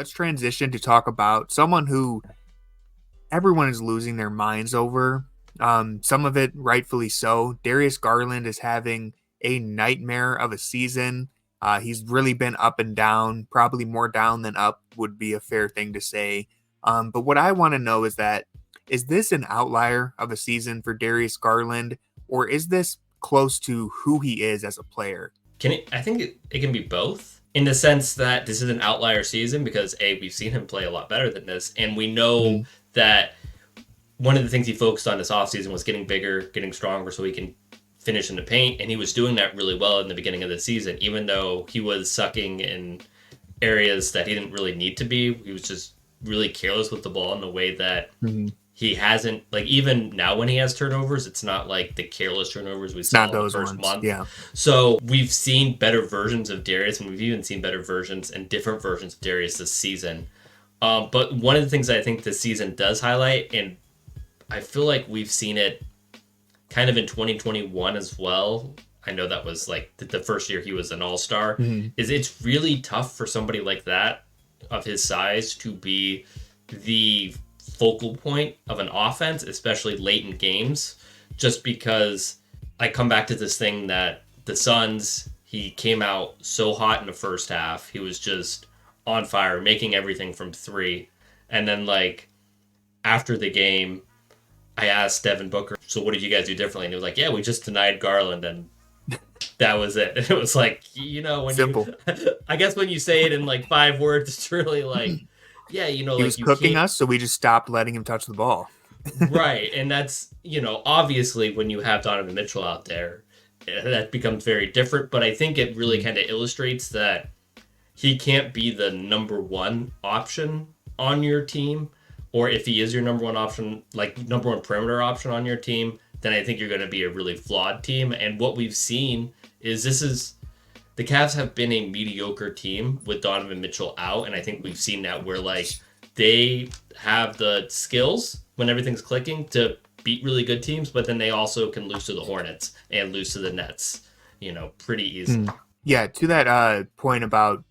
let's transition to talk about someone who everyone is losing their minds over. Some of it rightfully so. Darius Garland is having a nightmare of a season. He's really been up and down, probably more down than up would be a fair thing to say. But what I want to know is this an outlier of a season for Darius Garland, or is this close to who he is as a player? I think it can be both, in the sense that this is an outlier season because we've seen him play a lot better than this, and we know that one of the things he focused on this offseason was getting bigger, getting stronger so he can finish in the paint, and he was doing that really well in the beginning of the season, even though he was sucking in areas that he didn't really need to be. He was just really careless with the ball in the way that he hasn't, like, even now when he has turnovers, it's not like the careless turnovers we saw in the first month. Yeah. So we've seen better versions of Darius, and we've even seen better versions and different versions of Darius this season. But one of the things I think this season does highlight, and I feel like we've seen it kind of in 2021 as well. I know that was like the first year he was an all-star, is it's really tough for somebody like that of his size to be the focal point of an offense, especially late in games, just because I come back to this thing that the Suns, he came out so hot in the first half. He was just on fire, making everything from three. And then, like, after the game, I asked Devin Booker, so what did you guys do differently? And he was like, yeah, we just denied Garland, and that was it. And it was like, when simple. I guess when you say it in like 5 words, it's really like, yeah, he like, was cooking us, so we just stopped letting him touch the ball. Right. And that's, obviously when you have Donovan Mitchell out there, that becomes very different. But I think it really kind of illustrates that he can't be the number one option on your team. Or if he is your number one option, like number one perimeter option on your team, then I think you're going to be a really flawed team. And what we've seen is the Cavs have been a mediocre team with Donovan Mitchell out. And I think we've seen that where, like, they have the skills when everything's clicking to beat really good teams, but then they also can lose to the Hornets and lose to the Nets, pretty easily. Yeah, to that point about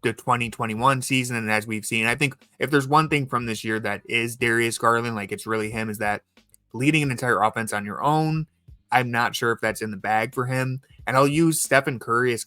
the 2021 season, and as we've seen, I think if there's one thing from this year that is Darius Garland, like it's really him, is that leading an entire offense on your own. I'm not sure if that's in the bag for him. And I'll use Stephen Curry as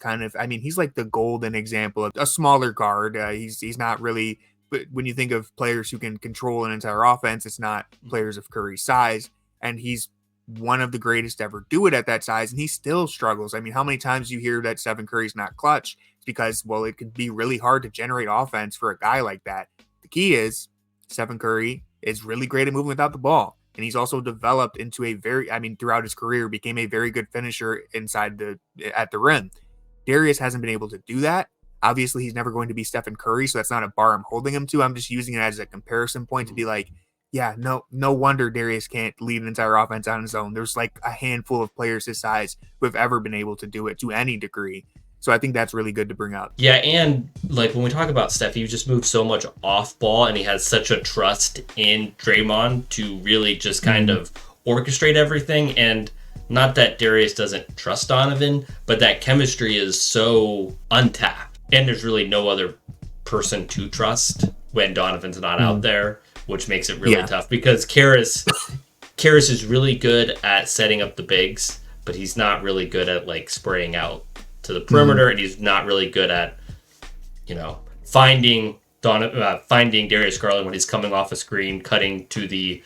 he's like the golden example of a smaller guard. He's not really, but when you think of players who can control an entire offense, it's not players of Curry's size. And he's one of the greatest to ever do it at that size, and he still struggles. I mean, how many times do you hear that Stephen Curry's not clutch? It's because, it could be really hard to generate offense for a guy like that. The key is Stephen Curry is really great at moving without the ball. And he's also developed into throughout his career, became a very good finisher at the rim. Darius hasn't been able to do that. Obviously, he's never going to be Stephen Curry, so that's not a bar I'm holding him to. I'm just using it as a comparison point to be like, yeah, no wonder Darius can't lead an entire offense on his own. There's like a handful of players his size who have ever been able to do it to any degree. So I think that's really good to bring up. Yeah, and like when we talk about Steph, he just moved so much off ball, and he has such a trust in Draymond to really just kind of orchestrate everything. And not that Darius doesn't trust Donovan, but that chemistry is so untapped. And there's really no other person to trust when Donovan's not out there, which makes it really tough because Karis is really good at setting up the bigs, but he's not really good at like spraying out to the perimeter, and he's not really good at, finding Darius Garland when he's coming off a screen, cutting to the,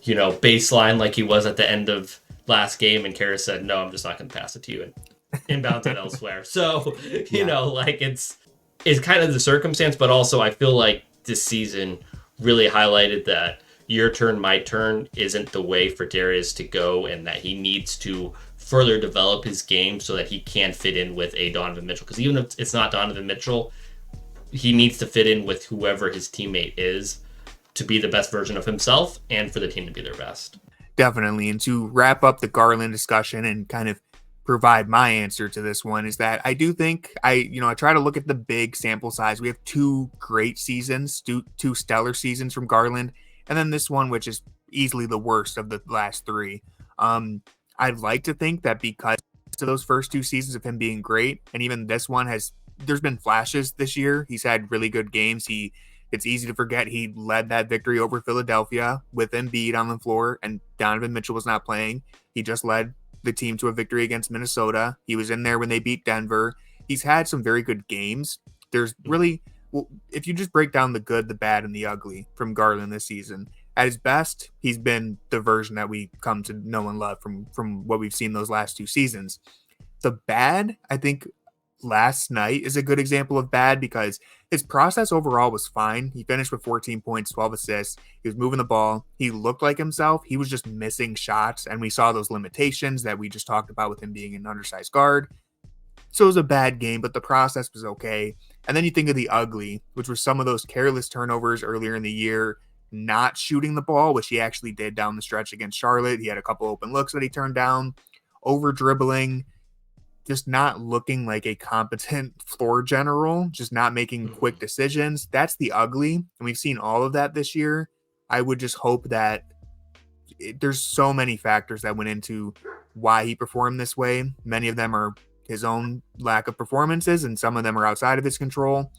baseline like he was at the end of last game, and Karis said, no, I'm just not going to pass it to you and inbound it elsewhere. So, like it's kind of the circumstance, but also I feel like this season really highlighted that your turn, my turn isn't the way for Darius to go, and that he needs to further develop his game so that he can fit in with a Donovan Mitchell. Because even if it's not Donovan Mitchell, he needs to fit in with whoever his teammate is to be the best version of himself and for the team to be their best. Definitely. And to wrap up the Garland discussion and kind of provide my answer to this one is that I do think I try to look at the big sample size. We have 2 great seasons, 2 stellar seasons from Garland, and then this one, which is easily the worst of the last 3. I'd like to think that because of those first 2 seasons of him being great, and even this one there's been flashes this year. He's had really good games. He It's easy to forget he led that victory over Philadelphia with Embiid on the floor and Donovan Mitchell was not playing. He just led the team to a victory against Minnesota. He was in there when they beat Denver. He's had some very good games. There's really, well, if you just break down the good, the bad, and the ugly from Garland this season, at his best, he's been the version that we come to know and love from what we've seen those last 2 seasons. The bad, I think last night is a good example of bad because his process overall was fine. He finished with 14 points, 12 assists. He was moving the ball. He looked like himself. He was just missing shots, and we saw those limitations that we just talked about with him being an undersized guard. So it was a bad game, but the process was okay. And then you think of the ugly, which were some of those careless turnovers earlier in the year, not shooting the ball, which he actually did down the stretch against Charlotte. He had a couple open looks that he turned down, over dribbling, just not looking like a competent floor general, just not making quick decisions. That's the ugly. And we've seen all of that this year. I would just hope that there's so many factors that went into why he performed this way. Many of them are his own lack of performances, and some of them are outside of his control.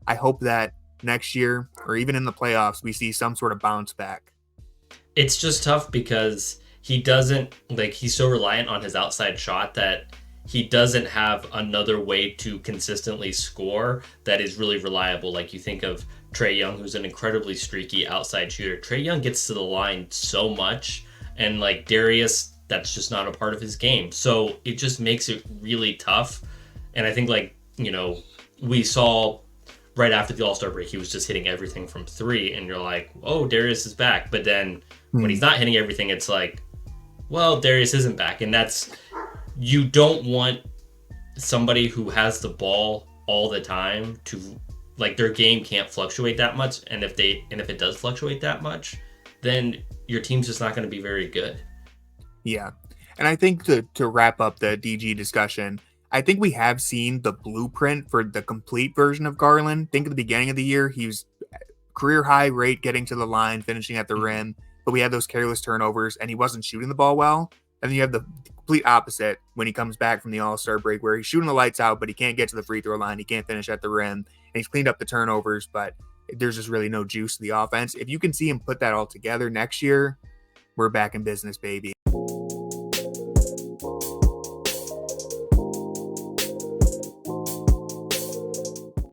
I hope that next year, or even in the playoffs, we see some sort of bounce back. It's just tough because he doesn't, like, he's so reliant on his outside shot that he doesn't have another way to consistently score that is really reliable. Like, you think of Trae Young, who's an incredibly streaky outside shooter. Trae Young gets to the line so much, and like Darius, that's just not a part of his game. So it just makes it really tough. And I think, like, you know, we saw right after the All-Star break, he was just hitting everything from 3, and you're like, oh, Darius is back. But then when he's not hitting everything, it's like, well, Darius isn't back. And that's, you don't want somebody who has the ball all the time to, like, their game can't fluctuate that much. And if it does fluctuate that much, then your team's just not going to be very good. Yeah. And I think to wrap up the DG discussion, I think we have seen the blueprint for the complete version of Garland. Think at the beginning of the year, he was career high rate getting to the line, finishing at the rim, but we had those careless turnovers and he wasn't shooting the ball well. And then you have the complete opposite when he comes back from the All-Star break, where he's shooting the lights out, but he can't get to the free throw line. He can't finish at the rim, and he's cleaned up the turnovers, but there's just really no juice to the offense. If you can see him put that all together next year, we're back in business, baby.